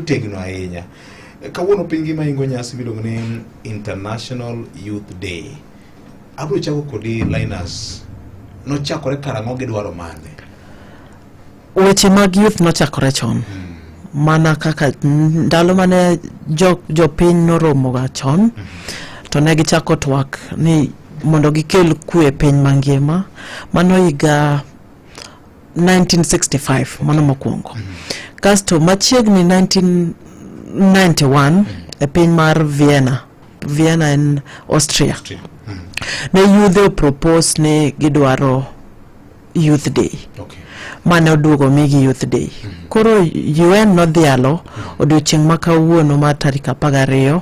tegno ahinya. Kawuono piny ngima ingo nyasi miluongo ni International Youth Day. Abro chako kodi Linus. Nochakore karang'o gi dwaro mane? Weche mag youth nochakore chon. Mana kaka ndalo mane jopiny noromo ga chon. To ne gichako twak ni mondo gikel kwe piny mangima. Mano higa 1965 mano mokwongo. Kasto machiegni 1991 e piny mar Vienna in Austria. Ne youth propose ne gidwaro Youth Day. Mane oduogo migi Youth Day. Koro UN nodhialo odiochieng' ma kawuono mar tarik 12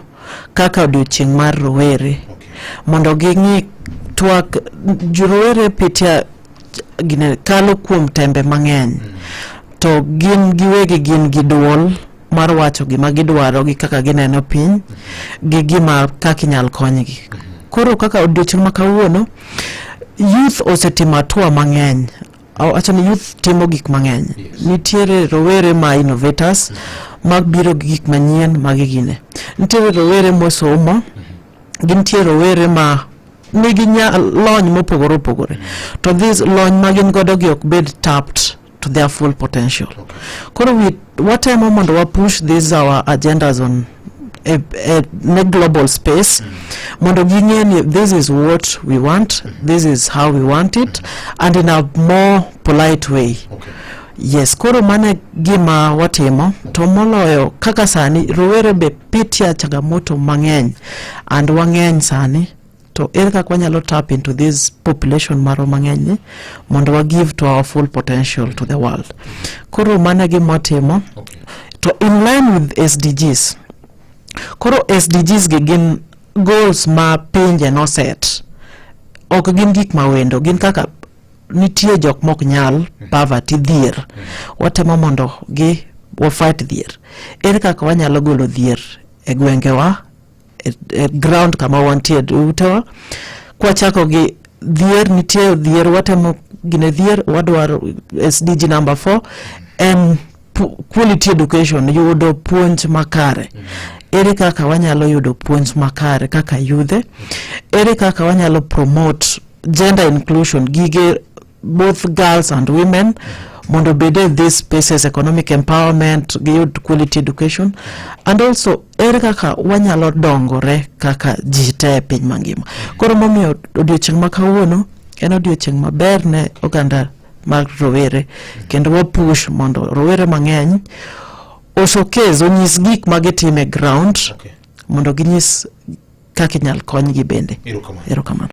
kaka odiochieng' mar rowere. Mondo ging'i twak jurowere pitia gine kalo kuom tembe mang'eny. To gin giwegi gin giduol mar wacho gima gidwaro gi kaka gineno piny gi gima kaka inyal konygi. Koro kaka odiochieng' ma kawuono youth osetimo atua mang'eny. Achani youth timo gik mang'eny. Nitiere rowere ma innovators mag biro gi gik manyien magigine. Nitiere rowere mosomo, gintiere rowere ma nigi lony mopogore opogore. To this lony magin godo gi ok bed tapped to their full potential. Koro watemo mondo wa push these our agendas on a global space. Mondo ging'e this is what we want, this is how we want it, and in a more polite way. Yes, koro mane gima watimo, to moloyo kaka sani rowere be pitia changamoto mang'eny and wang'eny sani. To ere kaka wanyalo tap into this population maro mang'eny mondo wa give to our full potential to the world. Koro mane gima watimo, to in line with SDGs. Koro SDGs gin goals ma pinje no set. Ok gin gik mawendo, gin kaka nitie jok mok nyal poverty dhier. Watemo mondo wa fight dhier. Ere kaka wanyalo golo dhier e gwengewa, e ground kama wantie utewa. Kwa chako gi dhier, nitie dhier watemo gine dhier wadwaro SDG number 4 and quality education, yudo puonj makare. Ere kaka wanyalo yudo puonj makare kaka yudhe. Ere kaka wanyalo promote gender inclusion, gige both girls and women, mondo bede this spaces economic empowerment, giyud quality education. And also ere kaka wanyalo dongore kaka jite piny mangima. Koro momiyo odiochieng' ma kawuono en odiochieng' maber ne oganda mag rowere, kendo wa push mondo rowere mang'eny showcase onyis gik magitime ground mondo ginyis kaka inyal konygi bende. Erokamano.